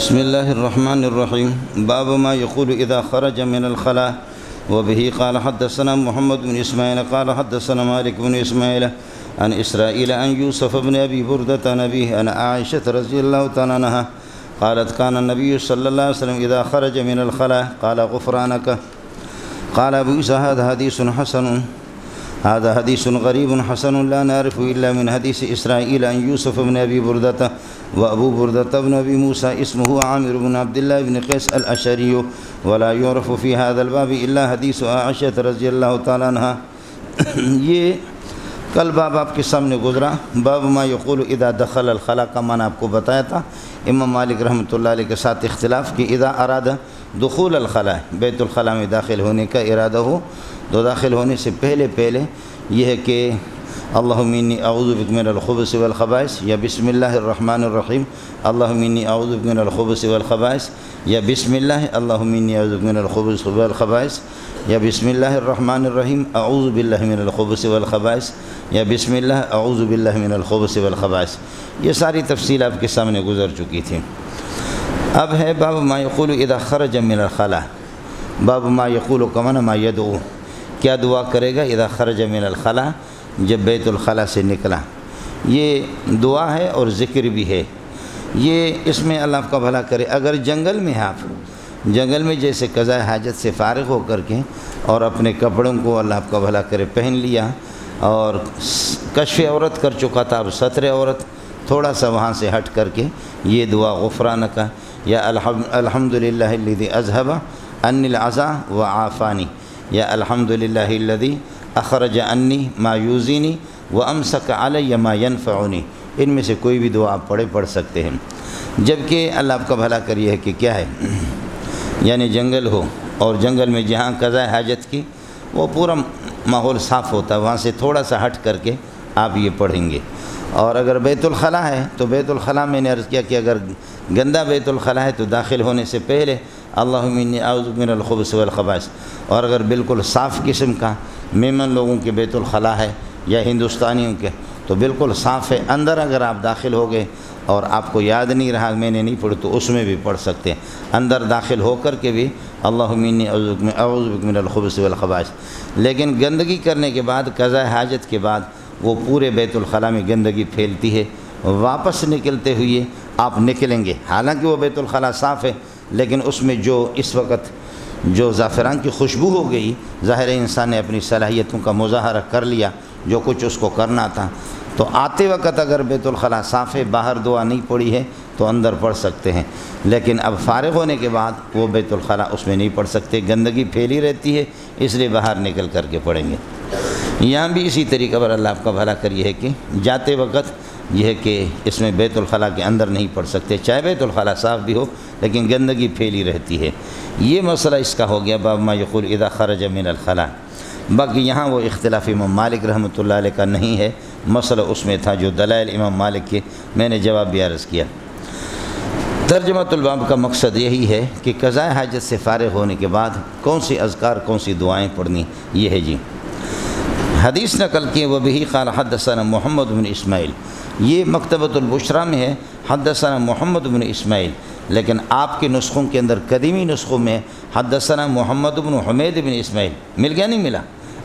بسم الله الرحمن الرحيم. باب ما يقول إذا خرج من الخلاء. وبه قال حدثنا محمد بن إسماعيل قال حدثنا مالك بن إسماعيل عن إسرائيل عن يوسف بن أبي بردة عن أبيه عن عائشة رضي الله تعالى عنها قالت كان النبي صلى الله عليه وسلم إذا خرج من الخلاء قال غفرانك. قال أبو عيسى هذا حديث غريب حسن لا نعرف إلا من حديث إسرائيل عن يوسف بن أبي بردة. وأبو بردة بن أبي موسى اسمه عامر بن عبد الله بن قيس الأشعري ولا يعرف في هذا الباب إلا حديث عائشة رضی اللہ تعالیٰ عنہ. یہ کل باب آپ کے سامنے گزرا. باب ما یقول اذا دخل الخلاء کا معنی آپ کو بتایا تھا. امام مالک رحمۃ اللہ علیہ کے ساتھ اختلاف کہ اذا اراد دخول الخلاء بیت الخلاء میں داخل ہونے کا ارادہ ہو تو داخل ہونے سے پہلے یہ ہے کہ اللہم انی اعوذ بک من الخبث والخبائث یا بسم اللہ الرحمن الرحیم اللہم انی اعوذ بک من الخبث والخبائث یا بسم اللہ اللہم انی اعوذ بک من الخبث والخبائث یا بسم اللہ الرحمن الرحیم اعوذ باللہ من الخبث والخبائث یا بسم اللہ اعوذ باللہ من الخبث والخبائث. یہ ساری تفصیل آپ کے سامنے گزر چکی تھی. اب ہے باب ما یقول اذا خرج من الخلاء. باب ما یقول کا معنی ما یدعو، کیا دعا کرے گا اذا خرج من الخلاء، جب بیت الخلاء سے نکلا. یہ دعا ہے اور ذکر بھی ہے. یہ اس میں اللہ آپ کا بھلا کرے. اگر جنگل میں آپ جنگل میں جیسے قضاء حاجت سے فارغ ہو کر کے اور اپنے کپڑوں کو اللہ آپ کا بھلا کرے پہن لیا اور کشف عورت کر چکا تھا، اب ستر عورت تھوڑا سا وہاں سے ہٹ کر کے یہ دعا غفرانک یا الحمدللہ الذی اذھب عنی العزا وعافانی یا الحمدللہ الذی اخرج عنی ما یوزینی وامسک علی ما ینفعنی. ان میں سے کوئی بھی دعا آپ پڑھ سکتے ہیں. جبکہ اللہ آپ کا بھلا کریے ہے کہ کیا ہے، یعنی جنگل ہو اور جنگل میں جہاں قضاء حاجت کی وہ پورا ماحول صاف ہوتا ہے، وہاں سے تھوڑا سا ہٹ کر کے آپ یہ پڑھیں گے. اور اگر بیت الخلاء ہے تو بیت الخلاء میں نے عرض کیا کہ اگر گندا بیت الخلاء ہے تو داخل ہونے سے پہلے اللہم انی اعوذ من الخبث والخبائث. اور اگر بالکل صاف قسم کا میمن لوگوں کے بیت الخلاء ہے یا ہندوستانیوں کے تو بالکل صاف ہے، اندر اگر آپ داخل ہو گئے اور آپ کو یاد نہیں رہا میں نے نہیں پڑھی تو اس میں بھی پڑھ سکتے ہیں. اندر داخل ہو کر کے بھی اللہم انی اعوذ بک من الخبث والخبائث. لیکن گندگی کرنے کے بعد قضاء حاجت کے بعد وہ پورے بیت الخلاء میں گندگی پھیلتی ہے. واپس نکلتے ہوئے آپ نکلیں گے، حالانکہ وہ بیت الخلاء صاف ہے لیکن اس میں جو اس وقت جو زعفران کی خوشبو ہو گئی، ظاہر انسان نے اپنی صلاحیتوں کا مظاہرہ کر لیا جو کچھ اس کو کرنا تھا. تو آتے وقت اگر بیت الخلاء صاف ہے، باہر دعا نہیں پڑھی ہے تو اندر پڑھ سکتے ہیں. لیکن اب فارغ ہونے کے بعد وہ بیت الخلاء اس میں نہیں پڑھ سکتے، گندگی پھیلی رہتی ہے، اس لیے باہر نکل کر کے پڑھیں گے. یہاں بھی اسی طریقہ پر اللہ آپ کا بھلا کریے ہے کہ جاتے وقت یہ ہے کہ اس میں بیت الخلاء کے اندر نہیں پڑھ سکتے، چاہے بیت الخلاء صاف بھی ہو لیکن گندگی پھیلی رہتی ہے. یہ مسئلہ اس کا ہو گیا باب ما یقول اذا خرج من الخلاء. باقی یہاں وہ اختلاف امام مالک رحمۃ اللہ علیہ کا نہیں ہے، مسئلہ اس میں تھا جو دلائل امام مالک کے میں نے جواب بھی عرض کیا. ترجمۃ الباب کا مقصد یہی ہے کہ قضاء حاجت سے فارغ ہونے کے بعد کون سی اذکار کون سی دعائیں پڑھنی یہ ہے. جی حدیث نقل کی وبہ قال حدثنا محمد بن اسماعیل. یہ مکتبۃ البشریٰ میں ہے حدثنا محمد بن اسماعیل، لیکن آپ کے نسخوں کے اندر قدیمی نسخوں میں حدثنا محمد بن حمید بن اسماعیل مل گیا، نہیں ملا.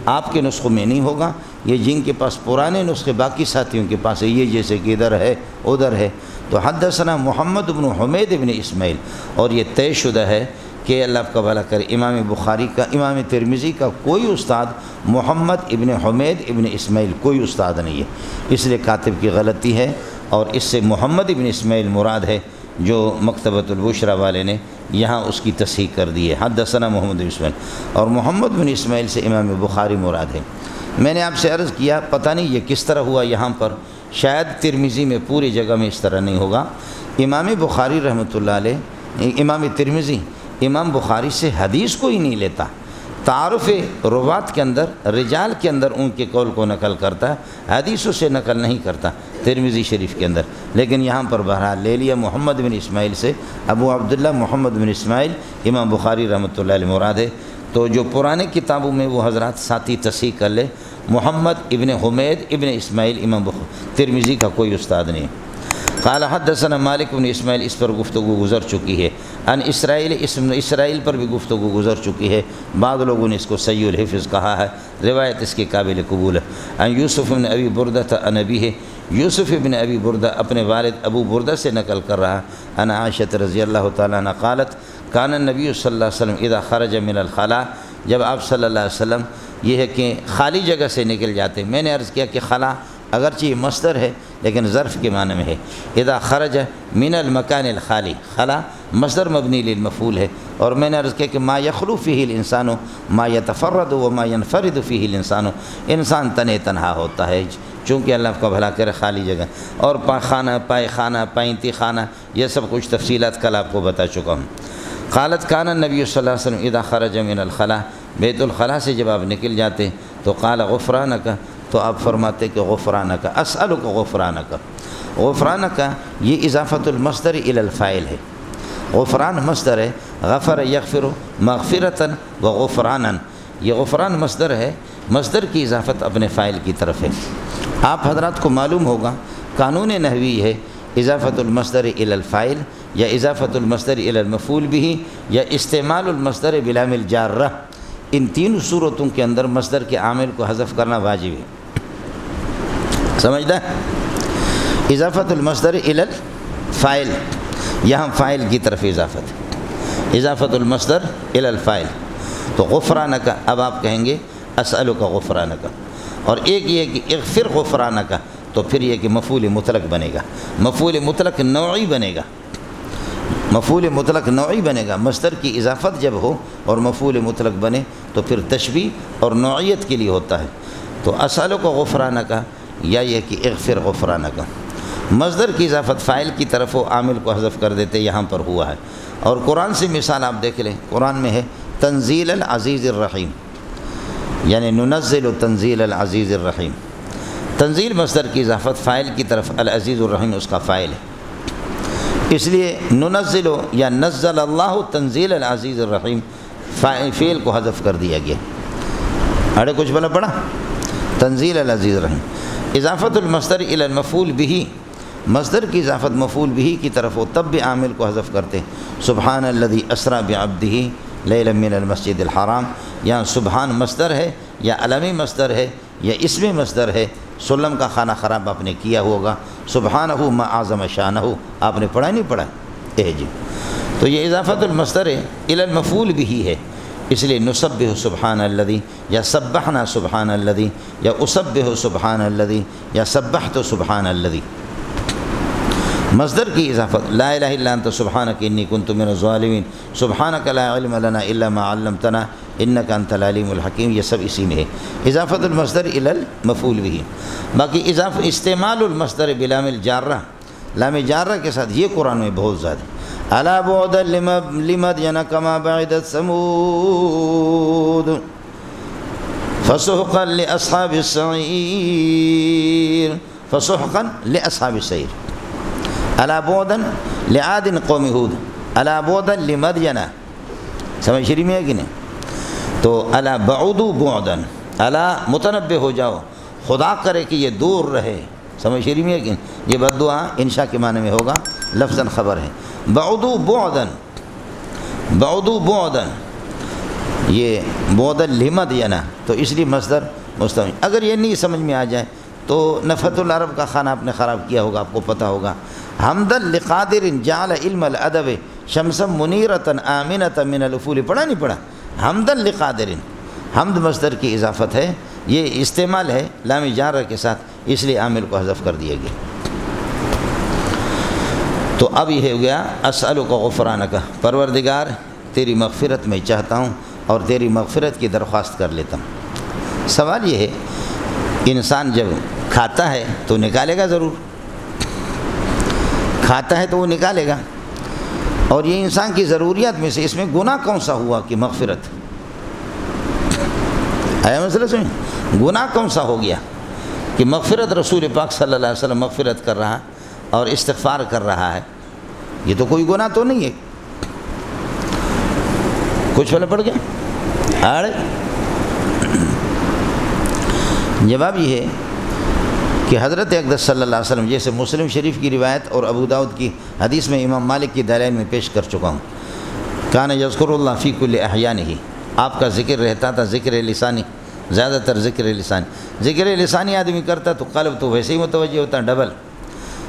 آپ کے نسخوں میں نہیں ہوگا. یہ جن کے پاس پرانے نسخے باقی ساتھیوں کے پاس ہے، یہ جیسے کہ ادھر ہے ادھر ہے، تو حدثنا محمد بن حمید بن اسماعیل. اور یہ طے شدہ ہے کہ اللہ آپ کا بھلا کرے امام بخاری کا امام ترمذی کا کوئی استاد محمد ابن حمید ابن اسماعیل کوئی استاد نہیں ہے. اس لیے کاتب کی غلطی ہے اور اس سے محمد ابن اسماعیل مراد ہے جو مکتبۃ البشریٰ والے نے یہاں اس کی تصحیح کر دی ہے. حدثنا محمد بن اسماعیل اور محمد بن اسماعیل سے امام بخاری مراد ہے. میں نے آپ سے عرض کیا پتہ نہیں یہ کس طرح ہوا یہاں پر، شاید ترمذی میں پوری جگہ میں اس طرح نہیں ہوگا. امام بخاری رحمۃ اللہ علیہ امام ترمذی امام بخاری سے حدیث کو ہی نہیں لیتا، تعارف روات کے اندر رجال کے اندر ان کے قول کو نقل کرتا ہے، حدیثوں سے نقل نہیں کرتا ترمذی شریف کے اندر. لیکن یہاں پر بہرحال لے لیا محمد بن اسماعیل سے. ابو عبداللہ محمد بن اسماعیل امام بخاری رحمۃ اللہ علیہ مراد ہے. تو جو پرانے کتابوں میں وہ حضرات ساتھی تصحیح کر لے، محمد ابن حمید ابن اسماعیل امام ترمذی کا کوئی استاد نہیں. قال حدثنا مالک بن اسماعیل، اس پر گفتگو گزر چکی ہے. ان اسرائیل پر بھی گفتگو گزر چکی ہے. بعض لوگوں نے اس کو صحیح الحفظ کہا ہے، روایت اس کے قابل قبول ہے. ان یوسف بن ابی بردہ عن ابیہ، یوسف بن ابی بردہ اپنے والد ابو بردہ سے نقل کر رہا. ان عائشہ رضی اللہ تعالیٰ عنہ قالت کان النبی صلی اللہ علیہ وسلم اذا خرج من الخلاء، جب آپ صلی اللہ علیہ وسلم یہ ہے کہ خالی جگہ سے نکل جاتے. میں نے عرض کیا کہ خلا اگرچہ یہ مصدر ہے لیکن ظرف کے معنی میں ہے. اذا خرج من المکان الخالی، خلا مصدر مبنی للمفعول ہے. اور میں نے عرض کیا کہ ما یخلو فیہ الانسان ما یتفرد وما ینفرد فیہ الانسان، انسان تنہا ہوتا ہے چونکہ اللہ کو بھلا کرے خالی جگہ. اور خانہ، پائے خانہ، پائنتی خانہ، یہ سب کچھ تفصیلات کل آپ کو بتا چکا ہوں. قالت کان النبی صلی اللہ علیہ وسلم اذا خرج من الخلاء، بیت الخلاء سے جب آپ نکل جاتے تو قال غفرانک، تو آپ فرماتے کہ غفرانک، اسألک غفرانک. غفرانک یہ اضافت المصدر الی الفاعل ہے. غفران مصدر ہے، غفر یغفر مغفرتاً وغفرانا، یہ غفران مصدر ہے، مصدر کی اضافت اپنے فاعل کی طرف ہے. آپ حضرات کو معلوم ہوگا قانون نحوی ہے اضافت المصدر الی الفاعل یا اضافت المصدر الی المفعول به یا استعمال المصدر بلام الجارہ. ان تین صورتوں کے اندر مصدر کے عامل کو حذف کرنا واجب ہے. سمجھدہ؟ اضافت المصدر الی الفاعل، یہاں فاعل کی طرف اضافت ہے. اضافت المصدر الی الفاعل، تو غفرانک اب آپ کہیں گے اسألک غفرانک. اور ایک یہ کہ اغفر غفرانک، تو پھر یہ کہ مفعول مطلق بنے گا. مفعول مطلق نوعی بنے گا، مفعول مطلق نوعی بنے گا. مصدر کی اضافت جب ہو اور مفعول مطلق بنے تو پھر تشبیہ اور نوعیت کے لیے ہوتا ہے. تو اسألک غفرانک یا یہ کہ اغفر غفرانک. مصدر کی اضافت فاعل کی طرف ہو، عامل کو حذف کر دیتے، یہاں پر ہوا ہے. اور قرآن سے مثال آپ دیکھ لیں، قرآن میں ہے تنزیل العزیز الرحیم، یعنی ننزل تنزیل العزیز الرحیم. تنزیل مصدر کی اضافت فاعل کی طرف، العزیز الرحیم اس کا فاعل ہے. اس لیے ننزل یا نزل اللہ تنزیل العزیز الرحیم، فعل کو حذف کر دیا گیا. اڑے کچھ بلا پڑا؟ تنزیل العزیز الرحیم. اضافت المصدر الی المفعول به، مصدر کی اضافت مفعول به کی طرف ہو تب بھی عامل کو حذف کرتے. سبحان الذی اسری بعبدہ لیلا من المسجد الحرام، یہاں سبحان مصدر ہے یا علمی مصدر ہے یا اسم مصدر ہے. سلم کا خانہ خراب آپ نے کیا ہوگا، سبحانہ ما اعظم شانہ، آپ نے پڑھا نہیں پڑھا جی. تو یہ اضافت المصدر الی المفعول به ہے، اس لیے نسبح سبحان الذی یا سبحنا سبحان الذی یا اسبح سبحان الذی یا سبحت سبحان الذی. مصدر کی اضافت لا الہ الا انت سبحانک انی کنت من الظالمین، سبحانک لا علم لنا الا ما علمتنا انک انت العلیم الحکیم، یہ سب اسی میں ہے. اضافت المصدر الی المفعول به. باقی استعمال المصدر بلام الجارہ، لام جارہ کے ساتھ یہ قرآن میں بہت زیادہ. الا بعدا لمدین کما بعدت ثمود فسحقا لاصحاب السعیر، فسحقا لاصحاب السعیر. الا بعدا لعاد قوم ہود، الا بعدا لمدین، سمجھ شریف میں ہے کہ نہیں؟ تو الا بعدوا بعدا، الا متنبہ ہو جاؤ، خدا کرے کہ یہ دور رہے. سمجھ شریف میں ہے کہ نہیں؟ یہ بددعا انشاء کے معنی میں ہوگا، لفظاً خبر ہے. بعدوا بعدا، بعدوا بعدا، یہ بعدا لمدین، تو اس لیے مصدر مستعمل. اگر یہ نہیں سمجھ میں آ جائے تو نفحۃ العرب کا خانہ آپ نے خراب کیا ہوگا، آپ کو پتہ ہوگا. حمدا لقادر جعل علم الادب شمسا منیرتا آمنتا من الافول، پڑھا نہیں پڑھا؟ حمدا لقادر، حمد مصدر کی اضافت ہے، یہ استعمال ہے لام جارہ کے ساتھ، اس لیے عامل کو حذف کر دیا گیا. تو اب یہ ہو گیا اسألک غفرانک، پروردگار تیری مغفرت میں چاہتا ہوں اور تیری مغفرت کی درخواست کر لیتا ہوں. سوال یہ ہے انسان جب کھاتا ہے تو نکالے گا، ضرور کھاتا ہے تو وہ نکالے گا. اور یہ انسان کی ضروریات میں سے اس میں گناہ کون سا ہوا کہ مغفرت آیا؟ مسئلہ سمجھ، گناہ کون سا ہو گیا کہ مغفرت رسول پاک صلی اللہ علیہ وسلم مغفرت کر رہا اور استغفار کر رہا ہے؟ یہ تو کوئی گناہ تو نہیں ہے. کچھ پہلے پڑھ گیا؟ جواب یہ ہے کہ حضرت اقدس صلی اللہ علیہ وسلم، جیسے مسلم شریف کی روایت اور ابو داؤد کی حدیث میں امام مالک کی دلائل میں پیش کر چکا ہوں، کان یذکر اللہ فی کل احیانہ، آپ کا ذکر رہتا تھا، ذکر لسانی، زیادہ تر ذکر لسانی، ذکر لسانی آدمی کرتا تو قلب تو ویسے ہی متوجہ ہوتا ڈبل،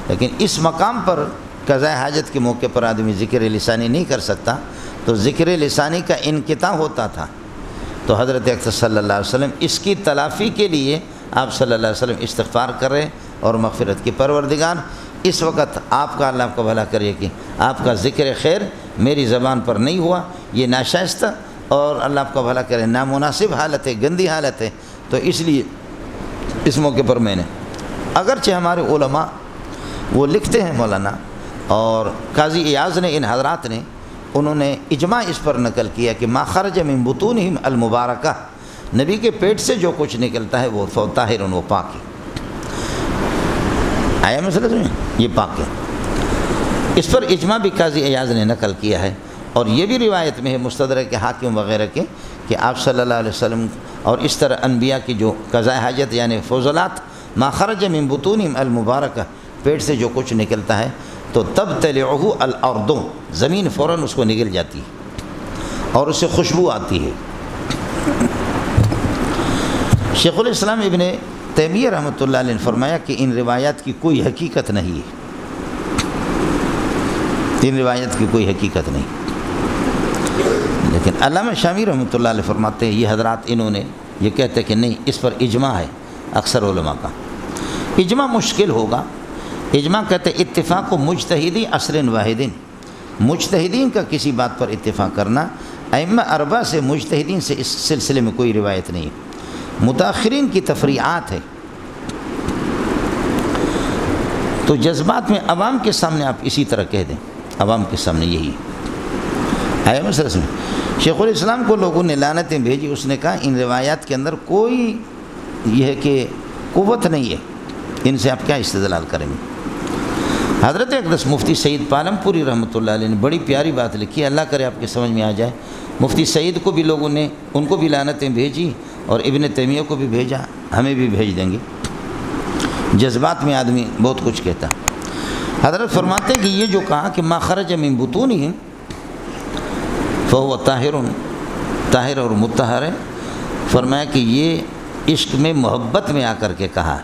لیکن اس مقام پر قضاء حاجت کے موقع پر آدمی ذکر لسانی نہیں کر سکتا، تو ذکر لسانی کا انقطاع ہوتا تھا، تو حضرت اقدس صلی اللہ علیہ وسلم اس کی تلافی کے لیے آپ صلی اللہ علیہ وسلم استغفار کر رہے اور مغفرت کی پروردگار اس وقت آپ کا اللہ کو بھلا کرے کہ آپ کا ذکر خیر میری زبان پر نہیں ہوا، یہ ناشائستہ اور اللہ آپ کا بھلا کرے نامناسب حالت ہے، گندی حالت ہے، تو اس لیے اس موقع پر میں نے، اگرچہ ہمارے علماء وہ لکھتے ہیں مولانا اور قاضی ایاز نے، ان حضرات نے، انہوں نے اجماع اس پر نقل کیا کہ ما خرج من بطونہم المبارکہ، نبی کے پیٹ سے جو کچھ نکلتا ہے وہ طاہر، وہ پاک ہے، آیا مسئلہ سمجھیں، یہ پاک ہے، اس پر اجماع بھی قاضی ایاز نے نقل کیا ہے، اور یہ بھی روایت میں ہے مستدرک حاکم وغیرہ کے کہ آپ صلی اللہ علیہ وسلم اور اس طرح انبیاء کی جو قضاء حاجت یعنی فضلات، ما خرج من بطونہم المبارکہ، پیٹ سے جو کچھ نکلتا ہے تو تبتلعہ الارض، زمین فوراً اس کو نگل جاتی ہے اور اس سے خوشبو آتی ہے۔ شیخ الاسلام ابن تیمیہ رحمۃ اللہ علیہ نے فرمایا کہ ان روایات کی کوئی حقیقت نہیں ہے، ان روایت کی کوئی حقیقت نہیں، لیکن علامہ شامی رحمۃ اللہ علیہ فرماتے ہیں یہ حضرات انہوں نے یہ کہتے کہ نہیں، اس پر اجماع ہے اکثر علماء کا، اجماع مشکل ہوگا، اجماع کہتے اتفاق و مجتہدی عصر واحدین، مجتہدین کا کسی بات پر اتفاق کرنا، ائمہ اربعہ سے مجتہدین سے اس سلسلے میں کوئی روایت نہیں ہے، متاخرین کی تفریعات ہے، تو جذبات میں عوام کے سامنے آپ اسی طرح کہہ دیں، عوام کے سامنے یہی ہے مسئلہ میں۔ شیخ الاسلام کو لوگوں نے لعنتیں بھیجی، اس نے کہا ان روایات کے اندر کوئی یہ ہے کہ قوت نہیں ہے، ان سے آپ کیا استدلال کریں گے۔ حضرت اقدس مفتی سعید پالم پوری رحمۃ اللہ علیہ نے بڑی پیاری بات لکھی، اللہ کرے آپ کے سمجھ میں آ جائے، مفتی سعید کو بھی لوگوں نے ان کو بھی لعنتیں بھیجی اور ابن تیمیہ کو بھی بھیجا، ہمیں بھی بھیج دیں گے، جذبات میں آدمی بہت کچھ کہتا۔ حضرت فرماتے ہیں کہ یہ جو کہا کہ ما خرج من بطونہم فہو طاہر، طاہر اور مطہر ہے، فرمایا کہ یہ عشق میں محبت میں آ کر کے کہا،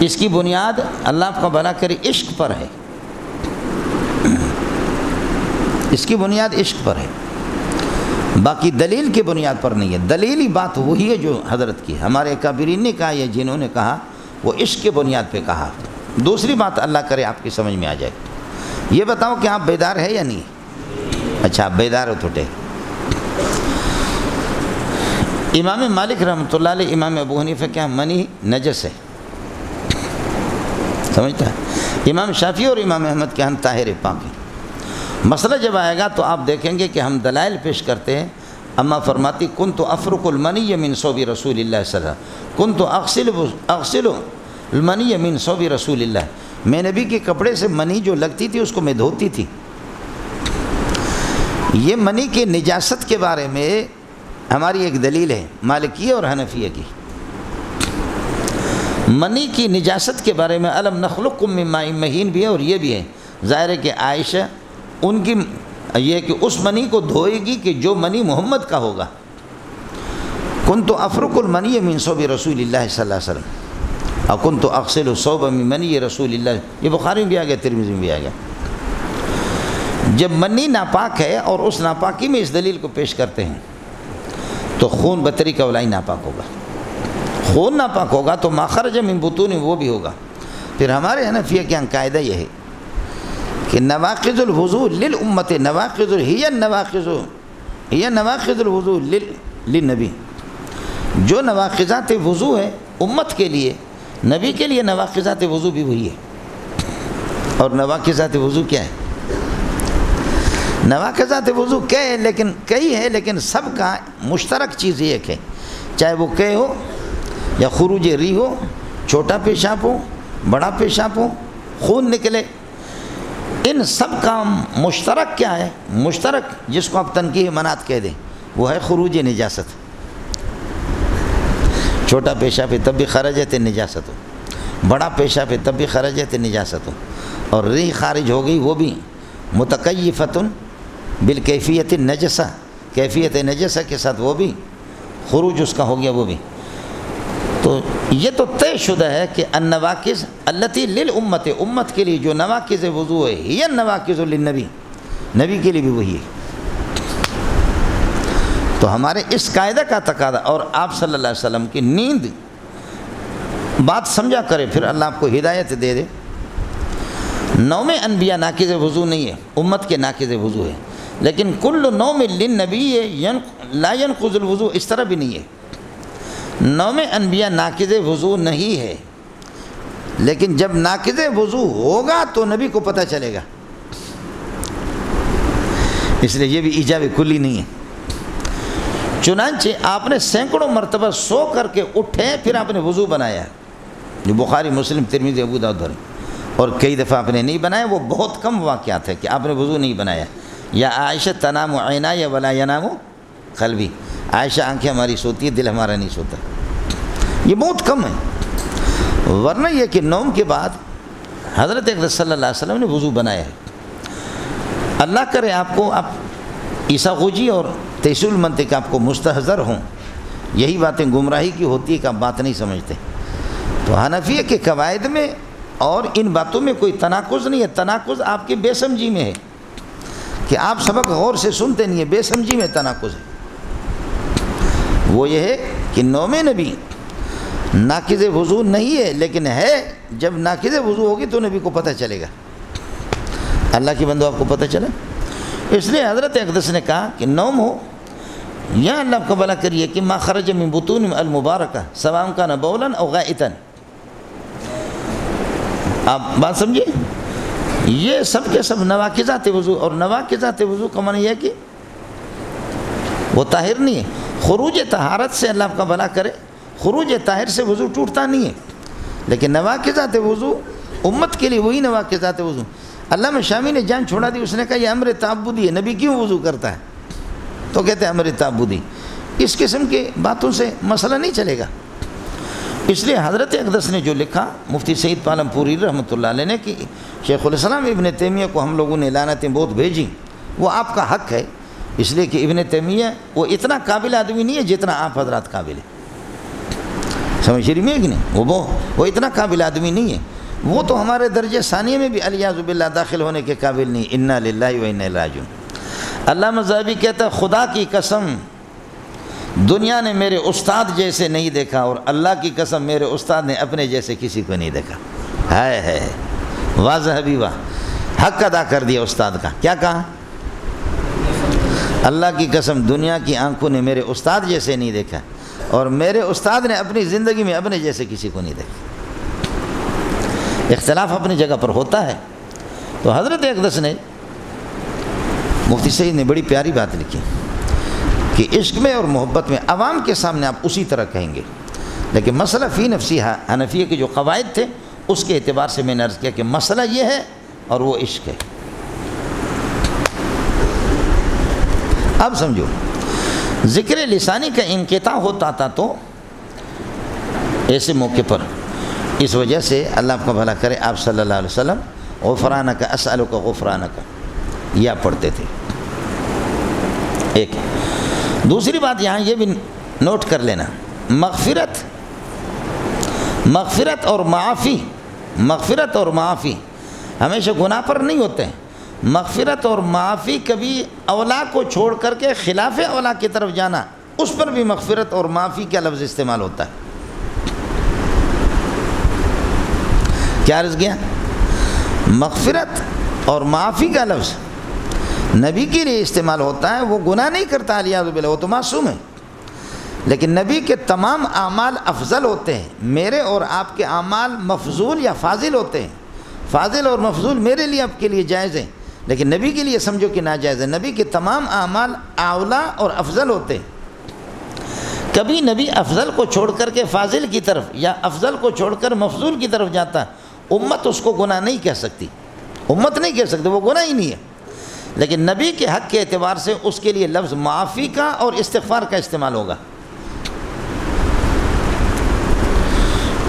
اس کی بنیاد اللہ آپ کا بھلا کرے عشق پر ہے، اس کی بنیاد عشق پر ہے، باقی دلیل کی بنیاد پر نہیں ہے، دلیلی بات وہی ہے جو حضرت کی، ہمارے اکابرین نے کہا یا جنہوں نے کہا وہ عشق کی بنیاد پہ کہا۔ دوسری بات اللہ کرے آپ کی سمجھ میں آ جائے، یہ بتاؤ کہ آپ بیدار ہے یا نہیں؟ اچھا آپ بیدار ہو تو ٹھیک۔ امام مالک رحمۃ اللہ علیہ، امام ابو حنیفہ کیا منی نجس ہے، سمجھتا ہے، امام شافعی اور امام احمد کے ہم طاہر پاک ہیں۔ مسئلہ جب آئے گا تو آپ دیکھیں گے کہ ہم دلائل پیش کرتے ہیں، اما فرماتی کنت افرق المنی من صوب رسول اللہ صلی اللہ علیہ وسلم، کنت اغسل المنی من صوب رسول اللہ، میں نبی کے کپڑے سے منی جو لگتی تھی اس کو میں دھوتی تھی۔ یہ منی کے نجاست کے بارے میں ہماری ایک دلیل ہے مالکیہ اور حنفیہ کی، منی کی نجاست کے بارے میں الم نخلقکم من ماء مہین بھی ہے اور یہ بھی ہے، ظاہر ہے کہ عائشہ ان کی یہ کہ اس منی کو دھوئے گی کہ جو منی محمد کا ہوگا، کنت افرق المنی من صوب رسول اللہ صلی اللہ علیہ وسلم اور کنت اغسل صوب من منی رسول اللہ، یہ بخاری میں بھی آ گیا، ترمذی میں بھی آ گیا۔ جب منی ناپاک ہے اور اس ناپاکی میں اس دلیل کو پیش کرتے ہیں تو خون بطری کا ولائی ناپاک ہوگا، خون ناپاک ہوگا تو ما خرج من بطون وہ بھی ہوگا۔ پھر ہمارے حنفیہ کے قاعدہ یہ ہے کہ نواقض الوضوء للامت، نواقض ہی نواقض الوضوء للنبی، جو نواقضات وضو ہے امت کے لیے، نبی کے لیے نواقضات وضو بھی وہی ہے۔ اور نواقضات وضو کیا ہے؟ نواقضات وضو کئی ہے لیکن سب کا مشترک چیز ایک ہے، چاہے وہ کہ ہو یا خروج ری ہو، چھوٹا پیشاب ہو، بڑا پیشاب ہو، خون نکلے، ان سب کا مشترک کیا ہے؟ مشترک جس کو آپ تنکیہ منات کہہ دیں وہ ہے خروج نجاست۔ چھوٹا پیشاب ہے تب بھی خرجت نجاست ہو، بڑا پیشاب ہے تب بھی خرجت نجاست ہو، اور ریح خارج ہو گئی وہ بھی متکیفتن بالکیفیت النجسہ، کیفیت نجسہ کے ساتھ وہ بھی خروج اس کا ہو گیا وہ بھی. تو یہ تو طے شدہ ہے کہ النواقض التی للامت، امت کے لیے جو نواقض وضو ہے یہ النواقض للنبی، نبی کے لیے بھی وہی ہے. تو ہمارے اس قاعدہ کا تقاضا، اور آپ صلی اللہ علیہ وسلم کی نیند بات سمجھا کرے، پھر اللہ آپ کو ہدایت دے دے. نوم انبیاء ناقض وضو نہیں ہے، امت کے ناقض وضو ہے، لیکن کل نوم للنبی لا ينقض الوضو، اس طرح بھی نہیں ہے. نوم انبیاء ناقض وضو نہیں ہے، لیکن جب ناقض وضو ہوگا تو نبی کو پتہ چلے گا، اس لیے یہ بھی ایجاب کلی نہیں ہے. چنانچہ آپ نے سینکڑوں مرتبہ سو کر کے اٹھے پھر آپ نے وضو بنایا، جو بخاری مسلم ترمذی ابو داؤد، اور کئی دفعہ آپ نے نہیں بنایا. وہ بہت کم واقعات ہے کہ آپ نے وضو نہیں بنایا. یا عائشہ تنام عینایا ولا ینام قلبی، عائشہ آنکھیں ہماری سوتی ہے دل ہمارا نہیں سوتا، یہ بہت کم ہے. ورنہ یہ کہ نوم کے بعد حضرت اقدس صلی اللہ علیہ وسلم نے وضو بنایا ہے. اللہ کرے آپ کو آپ عیسیٰ غوجی اور تیسیر المنطق آپ کو مستحضر ہوں، یہی باتیں گمراہی کی ہوتی ہے کہ آپ بات نہیں سمجھتے. تو حنفیہ کے قواعد میں اور ان باتوں میں کوئی تناقض نہیں ہے. تناقض آپ کی بے سمجھی میں ہے کہ آپ سبق غور سے سنتے نہیں ہیں، بے سمجھی میں تناقض ہے. وہ یہ ہے کہ نوم نبی ناقض وضو نہیں ہے، لیکن ہے جب ناقض وضو ہوگی تو نبی کو پتہ چلے گا. اللہ کی بندو آپ کو پتہ چلے. اس لیے حضرت اقدس نے کہا کہ نوم ہو یا اللہ آپ کا بھلا کریے کہ ما خرج من بطون المبارکہ سواء کان بولا او غائطا. آپ بات سمجھیے، یہ سب کے سب نواقضات وضو، اور نواقضات وضو کا معنی یہ ہے کہ وہ طاہر نہیں ہے. خروج طہارت سے اللہ آپ کا بھلا کرے، خروج طاہر سے وضو ٹوٹتا نہیں ہے، لیکن نواقضات وضو امت کے لیے وہی نواقضات وضو. علامہ شامی نے جان چھوڑا دی، اس نے کہا یہ امر تعبدی ہے، نبی کیوں وضو کرتا ہے؟ تو کہتے ہیں امر تعبدی. اس قسم کے باتوں سے مسئلہ نہیں چلے گا. اس لیے حضرت اقدس نے جو لکھا، مفتی سعید پالم پوری رحمۃ اللہ علیہ نے، کہ شیخ الاسلام ابن تیمیہ کو ہم لوگوں نے لعنتیں بہت بھیجیں، وہ آپ کا حق ہے، اس لیے کہ ابن تیمیہ وہ اتنا قابل آدمی نہیں ہے جتنا آپ حضرات قابل ہیں. سمجھ رہی ہے کہ نہیں؟ وہ اتنا قابل آدمی نہیں ہے. وہ تو ہمارے درجہ ثانیہ میں بھی الیاذ باللہ داخل ہونے کے قابل نہیں. انا للہ و انا الیہ راجعون. علامہ ذہبی کہتا ہے خدا کی قسم دنیا نے میرے استاد جیسے نہیں دیکھا، اور اللہ کی قسم میرے استاد نے اپنے جیسے کسی کو نہیں دیکھا. ہے واہ ذہبی واہ، حق ادا کر دیا استاد کا. کیا کہا؟ اللہ کی قسم دنیا کی آنکھوں نے میرے استاد جیسے نہیں دیکھا، اور میرے استاد نے اپنی زندگی میں اپنے جیسے کسی کو نہیں دیکھا. اختلاف اپنی جگہ پر ہوتا ہے. تو حضرت اقدس نے، مفتی سعید نے بڑی پیاری بات لکھی کہ عشق میں اور محبت میں عوام کے سامنے آپ اسی طرح کہیں گے، لیکن مسئلہ فی نفسی حنفیہ کے جو قواعد تھے اس کے اعتبار سے میں نے عرض کیا کہ مسئلہ یہ ہے اور وہ عشق ہے. اب سمجھو، ذکر لسانی کا انقطاع ہوتا تھا تو ایسے موقع پر اس وجہ سے اللہ آپ کا بھلا کرے آپ صلی اللہ علیہ وسلم غفرانک اسألک غفرانک یا پڑھتے تھے. ایک دوسری بات یہاں یہ بھی نوٹ کر لینا، مغفرت اور معافی ہمیشہ گناہ پر نہیں ہوتے ہیں. مغفرت اور معافی کبھی اولا کو چھوڑ کر کے خلاف اولا کی طرف جانا، اس پر بھی مغفرت اور معافی کا لفظ استعمال ہوتا ہے. کیا عرض کیا؟ مغفرت اور معافی کا لفظ نبی کے لیے استعمال ہوتا ہے، وہ گناہ نہیں کرتا الیاذ باللہ، وہ تو معصوم ہے. لیکن نبی کے تمام اعمال افضل ہوتے ہیں، میرے اور آپ کے اعمال مفضول یا فاضل ہوتے ہیں. فاضل اور مفضول میرے لیے آپ کے لیے جائز ہیں، لیکن نبی کے لیے سمجھو کہ ناجائز ہے. نبی کے تمام اعمال اعلیٰ اور افضل ہوتے ہیں. کبھی نبی افضل کو چھوڑ کر کے فاضل کی طرف یا افضل کو چھوڑ کر مفضول کی طرف جاتا، امت اس کو گناہ نہیں کہہ سکتی، امت نہیں کہہ سکتی، وہ گناہ ہی نہیں ہے. لیکن نبی کے حق کے اعتبار سے اس کے لیے لفظ معافی کا اور استغفار کا استعمال ہوگا.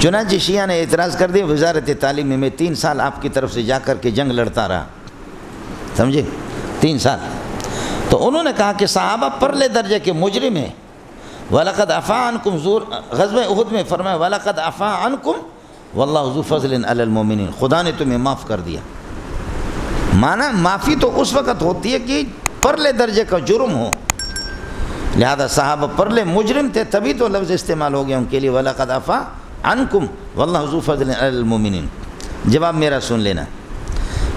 چنانچہ شیعہ نے اعتراض کر دیا وزارت تعلیم میں 3 سال آپ کی طرف سے جا کر کے جنگ لڑتا رہا، سمجھے 3 سال. تو انہوں نے کہا کہ صحابہ پرلے درجے کے مجرم ہیں. وَلَقَدْ عَفَا عَنْكُمْ غزوہ احد میں فرمایا وَلَقَدْ عَفَا عَنْكُمْ وَاللَّهُ ذُو فَضْلٍ عَلَى الْمُؤْمِنِينَ، خدا نے تمہیں معاف کر دیا. مانا معافی تو اس وقت ہوتی ہے کہ پرلے درجے کا جرم ہو، لہذا صحابہ پرلے مجرم تھے تبھی تو لفظ استعمال ہو گیا ان کے لیے وَلَقَدْ عَفَا عَنْكُمْ وَاللَّهُ ذُو فَضْلٍ عَلَى الْمُؤْمِنِينَ. جواب میرا سن لینا.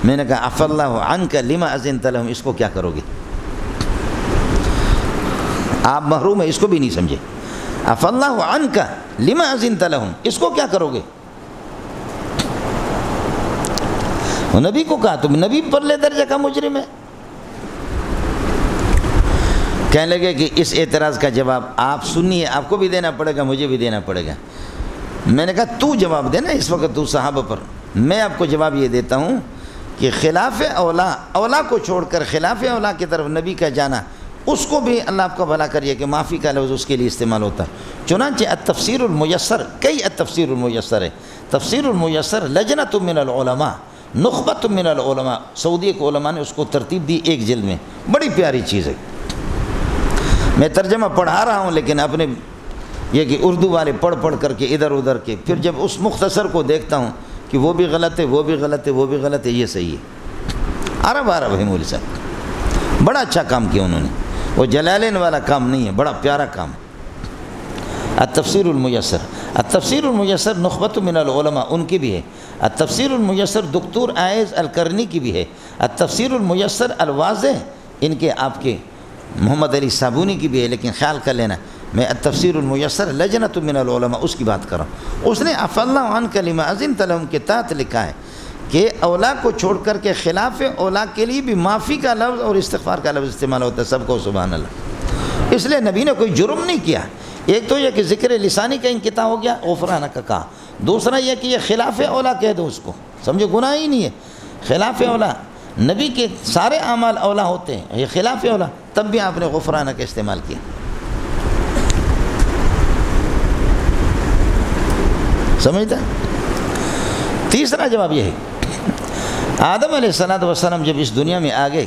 میں نے کہا عَفَا اللَّهُ عَنْكَ لِمَا أَذِنْتَ لَهُمْ، اس کو کیا کرو گے؟ آپ محروم ہیں، اس کو بھی نہیں سمجھے. عَفَا اللَّهُ عَنْكَ لِمَا أَذِنْتَ لَهُمْ، اس کو کیا کرو گے؟ نبی کو کہا تم نبی پرلے درجے کا مجرم ہے. کہنے لگے کہ اس اعتراض کا جواب آپ سنیے، آپ کو بھی دینا پڑے گا مجھے بھی دینا پڑے گا. میں نے کہا تو جواب دینا اس وقت تو صحابہ پر. میں آپ کو جواب یہ دیتا ہوں کہ خلاف اولا کو چھوڑ کر خلاف اولا کی طرف نبی کا جانا، اس کو بھی اللہ آپ کا بھلا کریے کہ معافی کا لفظ اس کے لیے استعمال ہوتا ہے. چنانچہ التفسیر المیسر، کئی التفسیر المیسر ہے. تفسیر المیسر لجنۃ من العلماء نخبۃ من العلماء، سعودی کے علماء نے اس کو ترتیب دی 1 جلد میں. بڑی پیاری چیز ہے. میں ترجمہ پڑھا رہا ہوں لیکن اپنے یہ کہ اردو والے پڑھ کر کے ادھر ادھر کے پھر جب اس مختصر کو دیکھتا ہوں کہ وہ بھی غلط ہے وہ بھی غلط ہے وہ بھی غلط ہے، یہ صحیح ہے. عرب ہے مولوی صاحب، بڑا اچھا کام کیا انہوں نے. وہ جلالین والا کام نہیں ہے، بڑا پیارا کام. التفسیر المیسر، التفسیر المیسر نخبۃ من العلماء ان کی بھی ہے. التفسیر المیسر دکتور عائض القرنی کی بھی ہے. التفسیر المیسر الواضح ان کے آپ کے محمد علی صابونی کی بھی ہے. لیکن خیال کر لینا میں التفسیر المیسر لجنۃ من العلماء اس کی بات کر رہا ہوں. اس نے عفا اللہ عنک لما اذنت لهم کے تحت لکھا ہے کہ اولا کو چھوڑ کر کے خلاف اولا کے لیے بھی معافی کا لفظ اور استغفار کا لفظ استعمال ہوتا ہے. سب کو سبحان اللہ. اس لیے نبی نے کوئی جرم نہیں کیا. ایک تو یہ کہ ذکر لسانی کا انقطاع ہو گیا غفرانہ کا کہا. دوسرا یہ کہ یہ خلاف اولا کہہ دو اس کو، سمجھو گناہ ہی نہیں ہے. خلاف اولا نبی کے سارے اعمال اولا ہوتے ہیں، یہ خلاف اولا تب بھی آپ نے غفرانہ کا استعمال کیا. سمجھتا؟ تیسرا جواب یہ ہے آدم علیہ السلام جب اس دنیا میں آ گئے،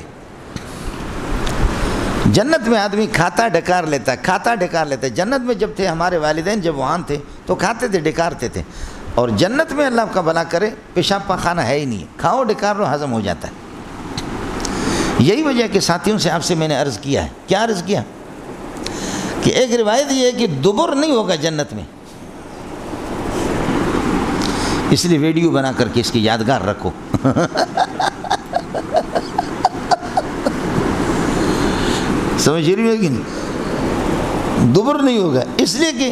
جنت میں آدمی کھاتا ڈکار لیتا ہے. جنت میں جب تھے ہمارے والدین جب وہاں تھے تو کھاتے تھے ڈکارتے تھے. اور جنت میں اللہ کا بھلا کرے پیشاب پاخانہ ہے ہی نہیں، کھاؤ ڈکار لو ہضم ہو جاتا ہے. یہی وجہ کہ ساتھیوں سے آپ سے میں نے عرض کیا ہے. کیا عرض کیا کہ ایک روایت یہ ہے کہ دبر نہیں ہوگا جنت میں، اس لیے ویڈیو بنا کر کے اس کی یادگار رکھو. سمجھ رہی ہے کہ نہیں؟ دبر نہیں ہوگا اس لیے کہ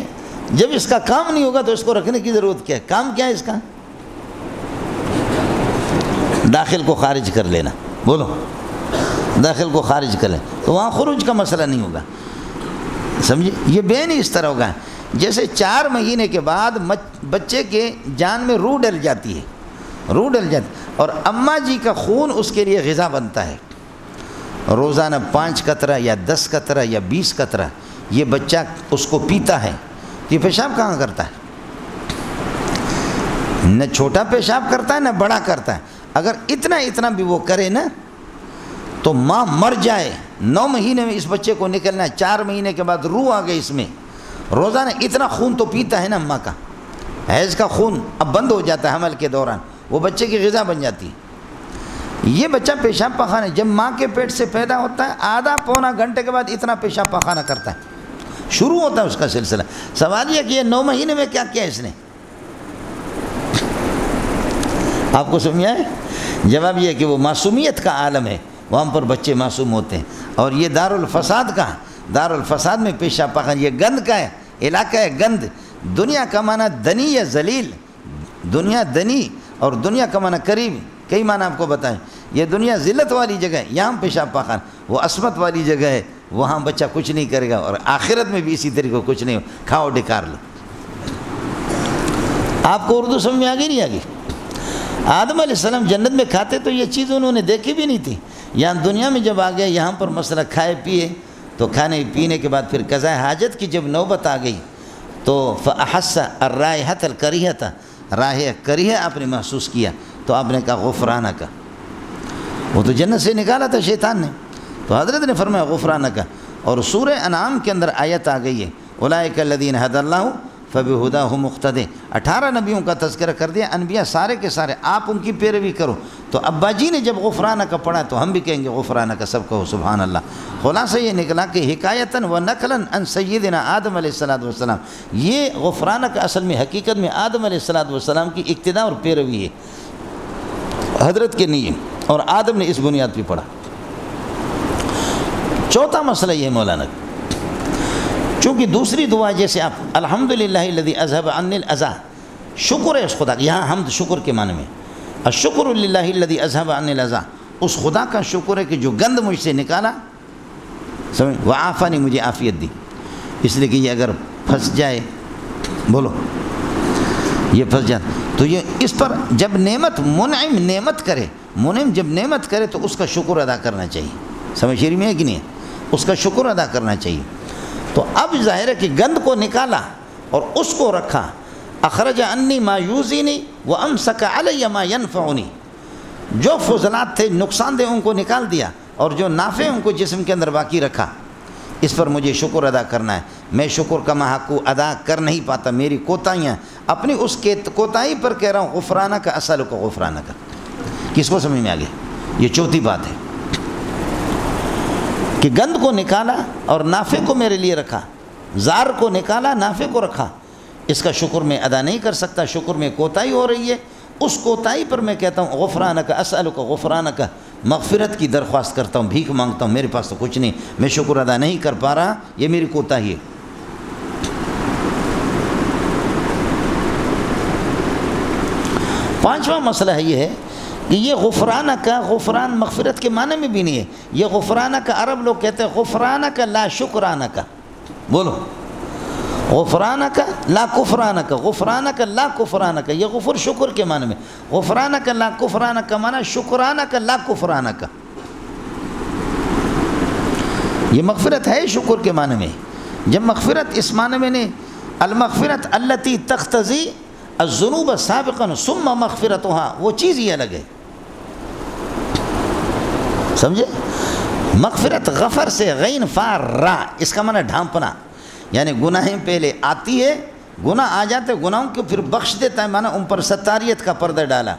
جب اس کا کام نہیں ہوگا تو اس کو رکھنے کی ضرورت کیا ہے؟ کام کیا ہے اس کا؟ داخل کو خارج کر لینا. بولو داخل کو خارج کر لیں تو وہاں خروج کا مسئلہ نہیں ہوگا. سمجھے؟ یہ بین اس طرح ہوگا جیسے 4 مہینے کے بعد بچے کے جان میں روح ڈل جاتی ہے، اور اماں جی کا خون اس کے لیے غذا بنتا ہے. روزانہ 5 قطرہ یا 10 قطرہ یا 20 قطرہ یہ بچہ اس کو پیتا ہے. یہ پیشاب کہاں کرتا ہے؟ نہ چھوٹا پیشاب کرتا ہے نہ بڑا کرتا ہے. اگر اتنا بھی وہ کرے نا تو ماں مر جائے. 9 مہینے میں اس بچے کو نکلنا ہے، 4 مہینے کے بعد روح آ گئی اس میں. روزانہ اتنا خون تو پیتا ہے نا اماں کا. حیض کا خون اب بند ہو جاتا ہے حمل کے دوران، وہ بچے کی غذا بن جاتی ہے. یہ بچہ پیشاب پاخانہ جب ماں کے پیٹ سے پیدا ہوتا ہے آدھا پونا گھنٹے کے بعد اتنا پیشاب پاخانہ کرتا ہے، شروع ہوتا ہے اس کا سلسلہ. سوال یہ کہ یہ 9 مہینے میں کیا کیا اس نے؟ آپ کو سمجھا ہے؟ جواب یہ کہ وہ معصومیت کا عالم ہے، وہاں پر بچے معصوم ہوتے ہیں. اور یہ دارالفساد کا، دارالفساد میں پیشاب پاخانہ یہ گند کا ہے، علاقہ ہے گند. دنیا کا معنی دنی یا ذلیل، دنیا دنی اور دنیا کا معنی قریب. کئی معنی آپ کو بتائیں. یہ دنیا ذلت والی جگہ ہے، یہاں پیشاب پاخانہ. وہ عصمت والی جگہ ہے، وہاں بچہ کچھ نہیں کرے گا. اور آخرت میں بھی اسی طریقے کچھ نہیں ہو، کھاؤ ڈکار لو. آپ کو اردو سمجھ میں آگئی نہیں آگئی؟ آدم علیہ السلام جنت میں کھاتے تو یہ چیز انہوں نے دیکھی بھی نہیں تھی. یہاں دنیا میں جب آ گئے یہاں پر مسئلہ کھائے پیے تو کھانے پینے کے بعد پھر قضاء حاجت کی جب نوبت آ گئی تو فأحس الرائحۃ الکریہۃ، رائحہ کریہ آپ نے محسوس کیا تو آپ نے کہا غفرانک، وہ تو جنت سے نکالا تھا شیطان نے، تو حضرت نے فرمایا غفرانک۔ اور سورہ انعام کے اندر آیت آ گئی ہے اولئک الذین ھدی اللہ فبہداہ مقتدی، 18 نبیوں کا تذکرہ کر دیا، انبیاء سارے کے سارے آپ ان کی پیروی کرو۔ تو ابا جی نے جب غفرانک پڑھا تو ہم بھی کہیں گے غفرانک، سب کہو سبحان اللہ۔ خلاصہ یہ نکلا کہ حکایتاً و نقلاً عن سیدنا آدم علیہ السلام، یہ غفرانک اصل میں حقیقت میں آدم علیہ السلام کی اقتداء اور پیروی ہے حضرت کے نیے، اور آدم نے اس بنیاد پہ پڑھا۔ چوتھا مسئلہ یہ مولانا، چونکہ دوسری دعا جیسے آپ الحمدللہ الذی اذھب عنی الاذی، شکر ہے اس خدا کا، یہاں حمد شکر کے معنی میں، الشکر للہ الذی اذھب عنی الاذی، اس خدا کا شکر ہے کہ جو گند مجھ سے نکالا، سمجھ، وعافانی، مجھے عافیت دی۔ اس لیے کہ یہ اگر پھنس جائے، بولو یہ پھنس جائے تو یہ اس پر جب نعمت منعم نعمت کرے، منعم جب نعمت کرے تو اس کا شکر ادا کرنا چاہیے، سمجھ شریف میں ہے کہ نہیں ہے؟ اس کا شکر ادا کرنا چاہیے۔ تو اب ظاہر ہے کہ گند کو نکالا اور اس کو رکھا، اخرج انی ما یوزینی وامسک علی ما ینفعنی، جو فضلات تھے نقصان دہ ان کو نکال دیا اور جو نافع ان کو جسم کے اندر باقی رکھا، اس پر مجھے شکر ادا کرنا ہے۔ میں شکر کا حق ادا کر نہیں پاتا، میری کوتاہیاں، اپنی اس کوتاہی پر کہہ رہا ہوں غفرانک اسألک غفرانک۔ کس کو سمجھ میں آ گیا؟ یہ چوتھی بات ہے کہ گند کو نکالا اور نافع کو میرے لیے رکھا، زار کو نکالا نافع کو رکھا، اس کا شکر میں ادا نہیں کر سکتا، شکر میں کوتاہی ہو رہی ہے، اس کوتاہی پر میں کہتا ہوں غفرانک اسألک غفرانک، مغفرت کی درخواست کرتا ہوں، بھیک مانگتا ہوں، میرے پاس تو کچھ نہیں، میں شکر ادا نہیں کر پا رہا، یہ میری کوتاہی ہے۔ پانچواں مسئلہ ہے یہ ہے کہ یہ غفرانک، غفران مغفرت کے معنی میں بھی نہیں ہے، یہ غفرانک عرب لوگ کہتے ہیں غفرانک لا شکرانک، بولو غفرانک لا کفرانک، غفرانک لا کفرانک، یہ غفر شکر کے معنی میں، غفرانک لا کفرانک کا معنی شکرانک لا کفرانک، یہ مغفرت ہے شکر کے معنی میں۔ جب مغفرت اس معنی میں نہیں، المغفرت التی تقتضی الذنوب سابقا ثم مغفرتها، وہ چیز ہی الگ ہے، سمجھے؟ مغفرت غفر سے غین فا را، اس کا معنی ڈھانپنا، یعنی گناہیں پہلے آتی ہے، گناہ آ جاتے، گناہوں کو پھر بخش دیتا ہے، معنی ان پر ستاریت کا پردہ ڈالا۔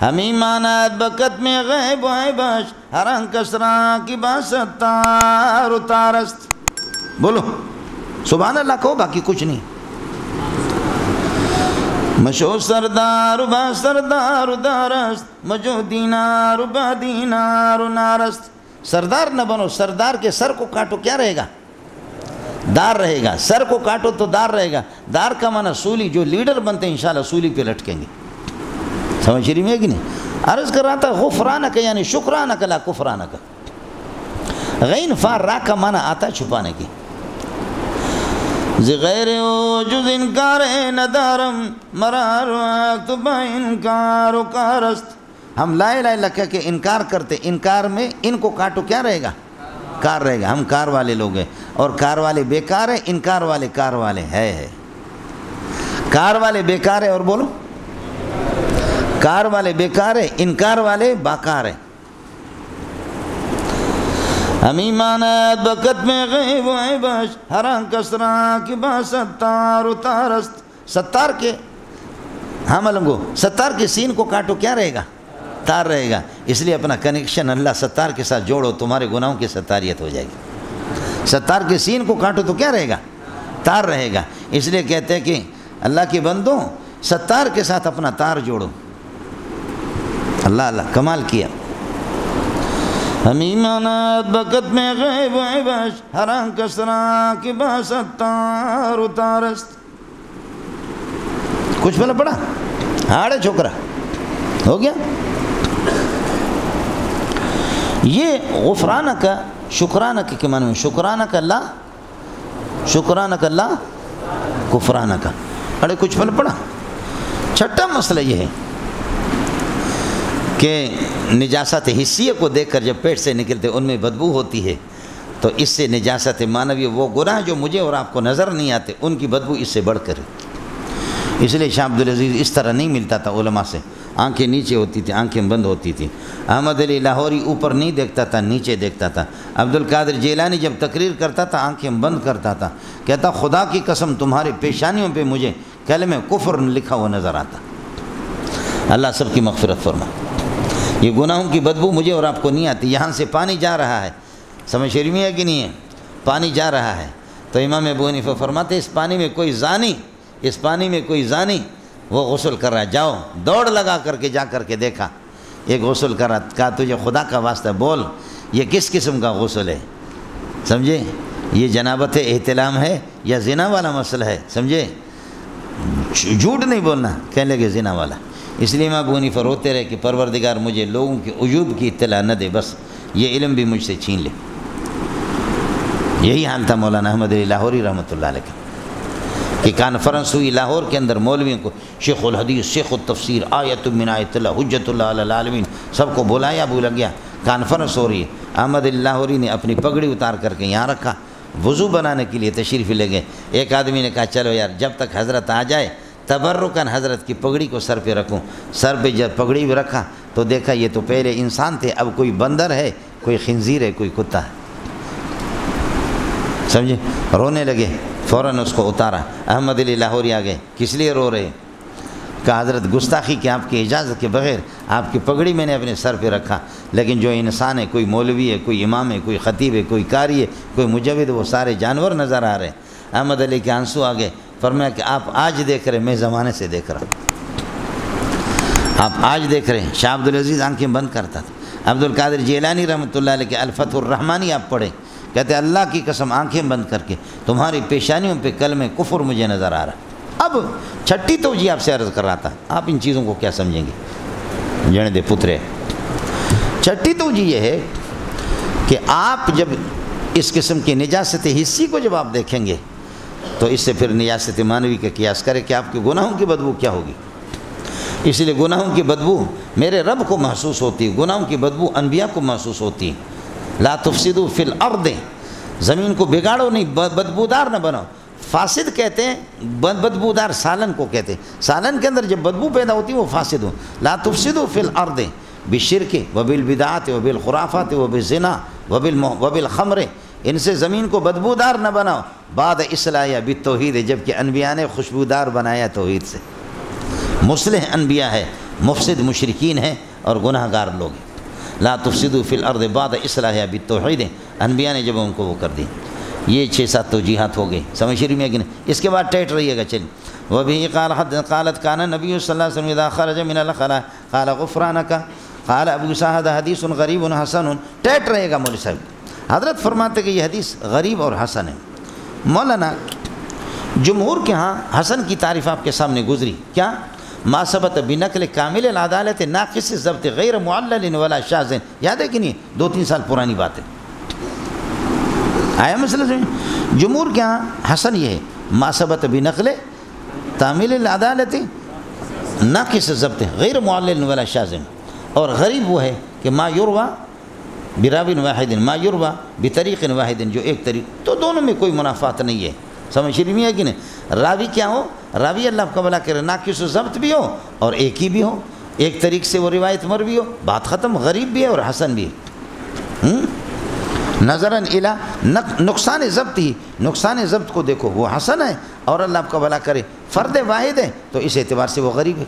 ہمیں مانت بکت میں غیب ہے بش، ہرن کسرا کی باستار اتارست، بولو سبحان اللہ کہو، باقی کچھ نہیں۔ مشو سردار با سردار دارست، مجو دینار با دینار نارست، سردار نہ بنو، سردار کے سر کو کاٹو کیا رہے گا؟ دار رہے گا، سر کو کاٹو تو دار رہے گا، دار کا معنی سولی، جو لیڈر بنتے ہیں انشاءاللہ سولی پہ لٹکیں گے، سمجھ رہی ہے کہ نہیں؟ عرض کر رہا تھا غفرانک یعنی شکرانک لا کفرانک، غین فار را کا معنی آتا ہے چھپانے کی، غیر جز انکار ندارم مرار وقت با انکار و کارست، ہم لا الہ الا کہہ کے انکار کرتے، انکار میں ان کو کاٹو کیا رہے گا؟ کار رہے گا، ہم کار والے لوگ ہیں، اور کار والے بیکار ہیں، انکار والے کار والے ہے، کار والے بیکار ہے، اور بولو کار والے بیکار ہے، انکار والے باکار ہیں۔ ہمیں مانت بکت میں غیب ہے بش، ہرن کسرا کی با ستار اتارست، ستار کے حمل گو، ستار کے سین کو کاٹو کیا رہے گا؟ تار رہے گا، اس لیے اپنا کنیکشن اللہ ستار کے ساتھ جوڑو، تمہارے گناہوں کی ستاریت ہو جائے گی۔ ستار کے سین کو کاٹو تو کیا رہے گا؟ تار رہے گا، اس لیے کہتے ہیں کہ اللہ کے بندوں ستار کے ساتھ اپنا تار جوڑو۔ اللہ اللہ کمال کیا۔ ہمیں مانت بکت میں غیب ہے بش، ہرن کسرا کی با ستار اتارست، کچھ پہلے پڑھا؟ ہاڑے چھوکرا ہو گیا۔ یہ غفرانک شکرانک کے معنی میں، شکرانک اللہ، شکرانک اللہ کفرانک، اڑے کچھ پہلے پڑھا۔ چھٹا مسئلہ یہ ہے کہ نجاست حسیہ کو دیکھ کر جب پیٹ سے نکلتے ان میں بدبو ہوتی ہے، تو اس سے نجاست معنوی، وہ گناہ جو مجھے اور آپ کو نظر نہیں آتے، ان کی بدبو اس سے بڑھ کر ہے۔ اس لیے شاہ عبدالعزیز اس طرح نہیں ملتا تھا علماء سے، آنکھیں نیچے ہوتی تھیں، آنکھیں بند ہوتی تھیں۔ احمد علی لاہوری اوپر نہیں دیکھتا تھا، نیچے دیکھتا تھا۔ عبدالقادر جیلانی جب تقریر کرتا تھا آنکھیں بند کرتا تھا، کہتا خدا کی قسم تمہارے پیشانیوں پہ مجھے کلمہ کفر لکھا ہوا نظر آتا۔ اللہ سب کی مغفرت فرما۔ یہ گناہوں کی بدبو مجھے اور آپ کو نہیں آتی۔ یہاں سے پانی جا رہا ہے، سمجھ شریف میں ہے کہ نہیں ہے؟ پانی جا رہا ہے تو امام ابو حنیفہ فرماتے اس پانی میں کوئی زانی وہ غسل کر رہا ہے، جاؤ دوڑ لگا کر کے جا کر کے دیکھا، ایک غسل کر رہا، کہا تجھے خدا کا واسطہ بول یہ کس قسم کا غسل ہے، سمجھے؟ یہ جنابت احتلام ہے یا زنا والا مسئلہ ہے، سمجھے؟ جھوٹ نہیں بولنا، کہنے لگے زنا والا۔ اس لیے امام ابو حنیفہ روتے رہے کہ پروردگار مجھے لوگوں کے عیوب کی اطلاع نہ دے، بس یہ علم بھی مجھ سے چھین لے۔ یہی حال تھا مولانا احمد علی لاہوری رحمۃ اللہ علیہ کا، کہ کانفرنس ہوئی لاہور کے اندر، مولویوں کو، شیخ الحدیث، شیخ التفسیر، آیت من آیت اللہ، حجت اللہ علی العالمین، سب کو بلایا، بولا گیا، کانفرنس ہو رہی ہے۔ احمد علی لاہوری نے اپنی پگڑی اتار کر کے یہاں رکھا، وضو بنانے کے لیے تشریف لے گئے۔ ایک آدمی نے کہا چلو یار جب تک حضرت آ جائے تبرکاً حضرت کی پگڑی کو سر پہ رکھوں۔ سر پہ جب پگڑی بھی رکھا تو دیکھا یہ تو پہلے انسان تھے، اب کوئی بندر ہے، کوئی خنزیر ہے، کوئی کتا ہے، سمجھے؟ رونے لگے، فوراً اس کو اتارا۔ احمد علی لاہوری آ گئے، کس لیے رو رہے؟ کہا حضرت گستاخی کہ آپ کی اجازت کے بغیر آپ کی پگڑی میں نے اپنے سر پہ رکھا، لیکن جو انسان ہے، کوئی مولوی ہے، کوئی امام ہے، کوئی خطیب ہے، کوئی قاری ہے، کوئی مجوید، وہ سارے جانور نظر آ رہے ہیں۔ احمد علی کے آنسو آ گئے، فرمایا کہ آپ آج دیکھ رہے، میں زمانے سے دیکھ رہا ہوں، آپ آج دیکھ رہے ہیں۔ شاہ عبدالعزیز آنکھیں بند کرتا تھا۔ عبدالقادر جیلانی رحمۃ اللہ علیہ کے الفتح الرحمانی آپ پڑھیں، کہتے ہیں اللہ کی قسم آنکھیں بند کر کے تمہاری پیشانیوں پہ کلمہ کفر مجھے نظر آ رہا ہے۔ اب چھٹی توجیہ آپ سے عرض کر رہا تھا، آپ ان چیزوں کو کیا سمجھیں گے؟ جڑے دے پترے، چھٹی توجیہ یہ ہے کہ آپ جب اس قسم کی نجاست حسی کو جب آپ دیکھیں گے تو اس سے پھر نجاست معنوی کا قیاس کریں کہ آپ کے گناہوں کی بدبو کیا ہوگی۔ اس لیے گناہوں کی بدبو میرے رب کو محسوس ہوتی ہے، گناہوں کی بدبو انبیاء کو محسوس ہوتی ہے۔ لا تفسدوا فی الارض، زمین کو بگاڑو نہیں، بدبودار نہ بناؤ۔ فاسد کہتے ہیں بدبودار سالن کو کہتے ہیں، سالن کے اندر جب بدبو پیدا ہوتی ہے وہ فاسد ہو۔ لا تفسدوا فی الارض بالشرک وبالبدعات وبالخرافات وبالزنا وبالخمر، ان سے زمین کو بدبودار نہ بناؤ۔ بعد اصلاح بالتوحید، جبکہ انبیاء نے خوشبودار بنایا توحید سے۔ مصلح انبیاء ہے، مفسد مشرکین ہیں اور گناہ گار لوگ ہیں۔ لا تفسدوا فی الارض بعد اصلاح بالتوحید، انبیاء نے جب ان کو وہ کر دی۔ یہ 6-7 توجیحات ہو گئی، سمجھ رہی میں کہ نہیں؟ اس کے بعد ٹیٹ رہیے گا، چلیے۔ وبه قالت كان النبي صلی اللہ علیہ وسلم اذا خرج من الخلاء قال غفرانك قال ابو سعد حدیث غریب حسن، ٹیٹ رہے گا مولوی صاحب۔ حضرت فرماتے کہ یہ حدیث غریب اور حسن ہے۔ مولانا جمہور کے ہاں حسن کی تعریف آپ کے سامنے گزری، کیا؟ ما ثبت بنقل کامل العدالت ناقص ضبط غیر معلل ولا شاذ، یاد ہے کہ نہیں؟ 2-3 سال پرانی بات ہے، آیا مسئلہ سمجھ؟ جمہور کے ہاں حسن یہ ہے ما ثبت بنقل کامل العدالت ناقص ضبط غیر معلل ولا شاذ، اور غریب وہ ہے کہ ما یروى براو واحد ما یروى بطریق واحد، جو ایک طریق، تو دونوں میں کوئی منافات نہیں ہے، سمجھ رہی ہے کہ نہیں؟ راوی کیا ہو؟ راوی اللہ کا بھلا کرے ناقص ضبط بھی ہو اور ایک ہی بھی ہو، ایک طریق سے وہ روایت مروی ہو، بات ختم۔ غریب بھی ہے اور حسن بھی ہے۔ نظراً الی نقصان ضبط ہی، نقصان ضبط کو دیکھو وہ حسن ہے، اور اللہ آپ کا بھلا کرے فرد واحد ہے تو اس اعتبار سے وہ غریب ہے۔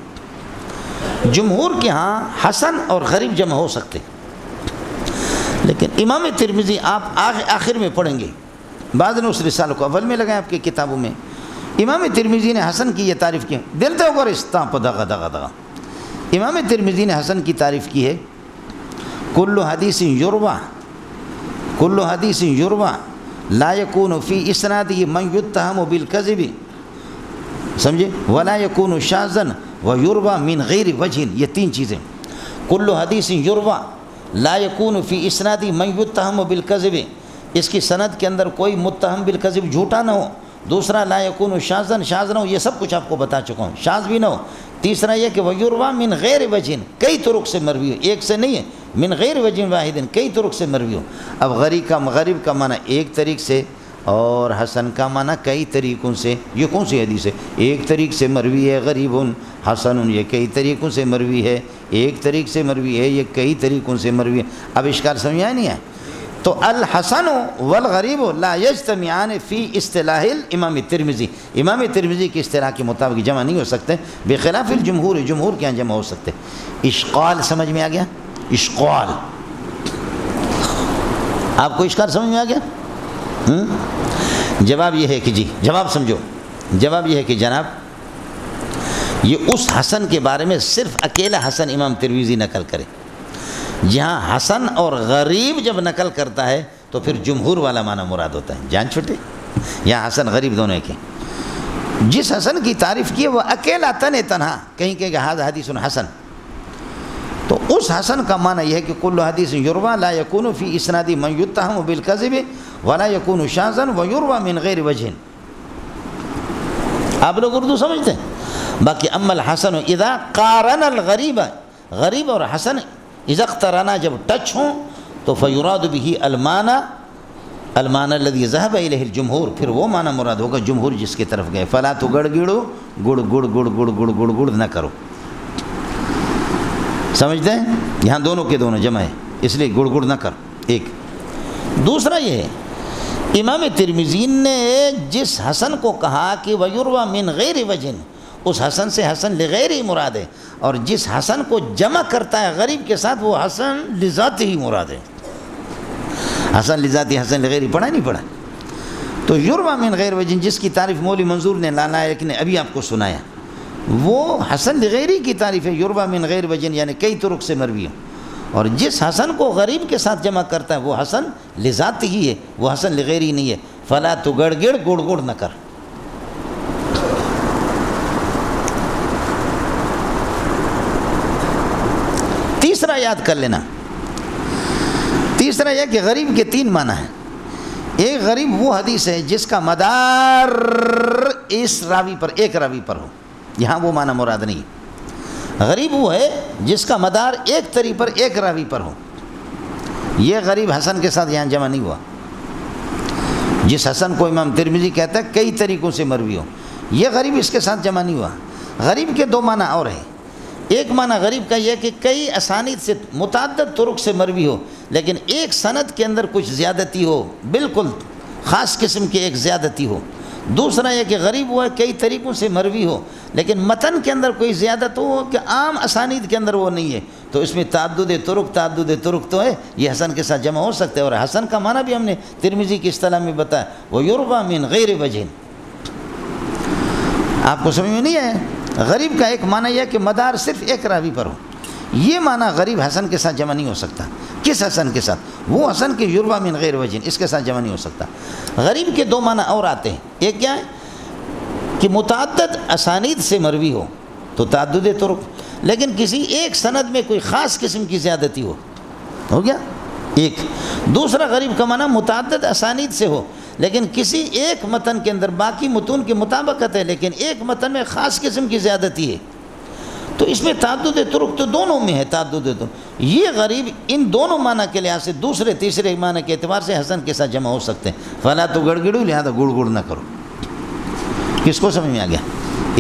جمہور کے ہاں حسن اور غریب جمع ہو سکتے، لیکن امام ترمذی آپ آخر میں پڑھیں گے، بعض نے اس رسالہ کو اول میں لگائیں آپ کی کتابوں میں۔ امام ترمذی نے حسن کی یہ تعریف کی، دل تو گور استاپ دغا دغا دغا۔ امام ترمذی نے حسن کی تعریف کی ہے، کل حدیث یروى لا يكون في اسناده من يتهم بالكذب، سمجھے؟ ولا يكون شاذا ويروى من غیر وجہ، یہ 3 چیزیں۔ کل حدیث یروى لا يكون في اسناده من يتهم بالكذب، اس کی سند کے اندر کوئی متہم بالکذب جھوٹا نہ ہو۔ دوسرا لا یکون شاذن، شاذ نہ ہو، یہ سب کچھ آپ کو بتا چکا ہوں، شاذ بھی نہ ہو۔ تیسرا یہ کہ ویروی من غیر وجہ، کئی طرق سے مروی ہے، ایک سے نہیں ہے، من غیر وجہ واحد، کئی طرق سے مروی ہو۔ اب غریب کا معنی ایک طریق سے اور حسن کا معنی کئی طریقوں سے۔ یہ کون سی حدیث ہے؟ ایک طریق سے مروی ہے غریب حسن، یہ کئی طریقوں سے مروی ہے، ایک طریق سے مروی ہے، یہ کئی طریقوں سے مروی ہے۔ اب اشکال سمجھ آیا نہیں ہے؟ تو الحسن والغریب لا یجتمعان فی اصطلاح الامام ترمذی، امام ترمذی کی اصطلاح کے مطابق جمع نہیں ہو سکتے، بخلاف الجمہور، جمہور کے یہاں جمع ہو سکتے۔ اشقال سمجھ میں آ گیا؟ اشقال آپ کو اشکال سمجھ میں آ گیا؟ جواب یہ ہے کہ جی، جواب سمجھو، جواب یہ ہے کہ جناب یہ اس حسن کے بارے میں صرف اکیلا حسن امام ترمذی نقل کرے۔ جہاں حسن اور غریب جب نقل کرتا ہے تو پھر جمہور والا معنی مراد ہوتا ہے۔ جان چھوٹے، یہاں حسن غریب دونوں ایک ہیں۔ جس حسن کی تعریف کی ہے وہ اکیلا تنہا کہیں کہ ھذا حدیث حسن، تو اس حسن کا معنی یہ ہے کہ کل حدیث یروى لا یکون فی اسناد من یتهم بالکذب ولا یکون شاذا ویروى من غیر وجہ۔ آپ لوگ اردو سمجھتے ہیں؟ باقی اما الحسن اذا قارن الغریب، غریب اور حسن اذا اقترنا جب ٹچ ہوں تو فیراد به المعنى الذي ذهب الیہ الجمہور، پھر وہ معنی مراد ہوگا جمہور جس کی طرف گئے۔ فلا تگڑگڑو، گڑ گڑ گڑ گڑ گڑ گڑ گڑ نہ کرو، سمجھتے ہیں؟ یہاں دونوں کے دونوں جمع ہے، اس لیے گڑ گڑ نہ کرو۔ ایک دوسرا یہ ہے امام ترمذی نے جس حسن کو کہا کہ ویروى من غیر وجہ، اس حسن سے حسن لغیر ہی مراد ہے، اور جس حسن کو جمع کرتا ہے غریب کے ساتھ وہ حسن لذاتی ہی مراد ہے۔ حسن لذاتی، حسن لغیر ہی پڑھا نہیں پڑھا؟ تو یروى من غیر وجہ جس کی تعریف مولوی منظور نے لانا ہے لیکن ابھی آپ کو سنایا، وہ حسن لغیری کی تعریف ہے، یروى من غیر وجہ یعنی کئی طرق سے مروی ہے، اور جس حسن کو غریب کے ساتھ جمع کرتا ہے وہ حسن لذاتی ہی ہے، وہ حسن لغیری نہیں ہے۔ فلا تگڑگڑ، گڑ گڑ نہ کر۔ تیسرا یاد کر لینا، تیسرا یہ کہ غریب کے تین معنی ہیں۔ ایک غریب وہ حدیث ہے جس کا مدار اس راوی پر، ایک راوی پر ہو، یہاں وہ معنی مراد نہیں۔ غریب وہ ہے جس کا مدار ایک طریق پر، ایک راوی پر ہو، یہ غریب حسن کے ساتھ یہاں جمع نہیں ہوا۔ جس حسن کو امام ترمذی کہتا ہے کئی طریقوں سے مروی ہو، یہ غریب اس کے ساتھ جمع نہیں ہوا۔ غریب کے دو معنی اور ہیں۔ ایک معنی غریب کا یہ کہ کئی اسانید سے، متعدد طرق سے مروی ہو لیکن ایک سند کے اندر کچھ زیادتی ہو، بالکل خاص قسم کی ایک زیادتی ہو۔ دوسرا یہ کہ غریب وہ ہے کئی طریقوں سے مروی ہو لیکن متن کے اندر کوئی زیادت ہو کہ عام اسانید کے اندر وہ نہیں ہے، تو اس میں تعدد طرق تو ہے، یہ حسن کے ساتھ جمع ہو سکتے ہیں۔ اور حسن کا معنی بھی ہم نے ترمذی کی اصطلاح میں بتایا، وہ یروى من غیر وجہ۔ آپ کو سمجھ میں نہیں آیا؟ غریب کا ایک معنی یہ کہ مدار صرف ایک راوی پر ہو، یہ معنی غریب حسن کے ساتھ جمع نہیں ہو سکتا۔ کس حسن کے ساتھ؟ وہ حسن کے یروى من غیر وجہ، اس کے ساتھ جمع نہیں ہو سکتا۔ غریب کے دو معنی اور آتے ہیں۔ ایک کیا ہے کہ متعدد اسانید سے مروی ہو تو تعدد طرق، لیکن کسی ایک سند میں کوئی خاص قسم کی زیادتی ہو گیا ایک۔ دوسرا غریب کا معنی متعدد اسانید سے ہو لیکن کسی ایک متن کے اندر باقی متون کی مطابقت ہے لیکن ایک متن میں خاص قسم کی زیادتی ہے، تو اس میں تعدد طرق تو دونوں میں ہے، تعدد تو یہ غریب ان دونوں معنی کے لحاظ سے دوسرے تیسرے معنی کے اعتبار سے حسن کے ساتھ جمع ہو سکتے ہیں۔ فلا تو گڑگڑو، لہذا گڑ گڑ نہ کرو۔ کس کو سمجھ میں آ گیا؟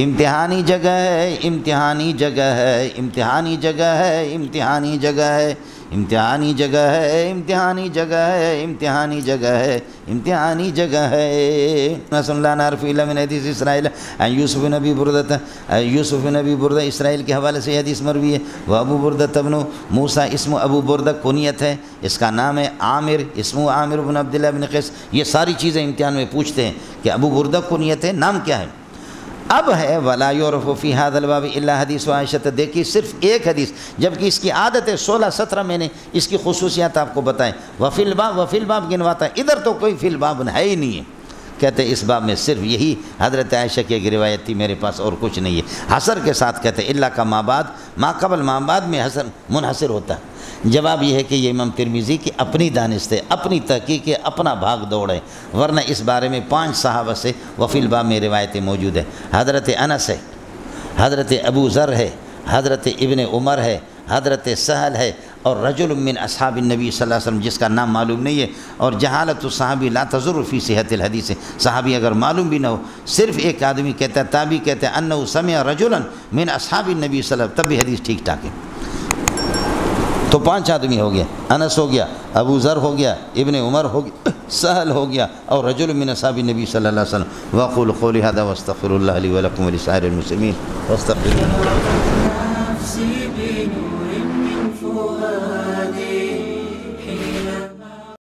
امتحانی جگہ ہے، امتحانی جگہ ہے، امتحانی جگہ ہے، امتحانی جگہ ہے، امتحانی جگہ ہے، امتحانی جگہ ہے، امتحانی جگہ ہے، امتحانی جگہ ہے۔ رسول اللہ نعرف الا من حدیث اسرائیل عن یوسف بن ابی بردہ، یوسف بن ابی بردہ اسرائیل کے حوالے سے حدیث مروی ہے۔ وہ ابو بردہ بن موسیٰ، اسم ابو بردہ کنیت ہے، اس کا نام ہے عامر، اسم عامر بن عبداللہ بن قیس۔ یہ ساری چیزیں امتحان میں پوچھتے ہیں کہ ابو بردہ کنیت ہے، نام کیا ہے؟ اب ہے ولا یعرف فی ھذا الباب الا حدیث عائشہ، دیکھیے صرف ایک حدیث، جبکہ اس کی عادت ہے 16-17 میں نے اس کی خصوصیات آپ کو بتائیں۔ وفی الباب گنواتا ہے، ادھر تو کوئی فی الباب ہے ہی نہیں ہے، کہتے ہیں اس باب میں صرف یہی حضرت عائشہ کی ایک روایت تھی، میرے پاس اور کچھ نہیں ہے۔ حصر کے ساتھ کہتے ہیں اللہ کا ما بعد، ما قبل ما بعد میں حصر منحصر ہوتا ہے۔ جواب یہ ہے کہ یہ امام ترمذی کی اپنی دانست ہے، اپنی تحقیق ہے، اپنا بھاگ دوڑ ہے، ورنہ اس بارے میں 5 صحابہ سے وفی الباب میں روایتیں موجود ہیں۔ حضرت انس ہے، حضرت ابو ذر ہے، حضرت ابن عمر ہے، حضرت سہل ہے، اور رجل من اصحاب النبی صلی اللہ علیہ وسلم جس کا نام معلوم نہیں ہے، اور جہالت الصحابی لا تضر فی صحت الحدیث، صحابی اگر معلوم بھی نہ ہو، صرف ایک آدمی کہتا ہے، تابعی کہتا ہے انہ سمع رجلا من اصحاب النبی صلی اللہ علیہ وسلم، تب بھی حدیث ٹھیک ٹھاک ہے۔ تو 5 آدمی ہو گیا، انس ہو گیا، ابو ذر ہو گیا، ابن عمر ہو گیا، سہل ہو گیا، اور رجل من اصحاب النبی صلی اللہ علیہ وسلم۔ واقول قولی ھذا واستغفر اللہ لی ولکم ولسائر المسلمین واستغفروا۔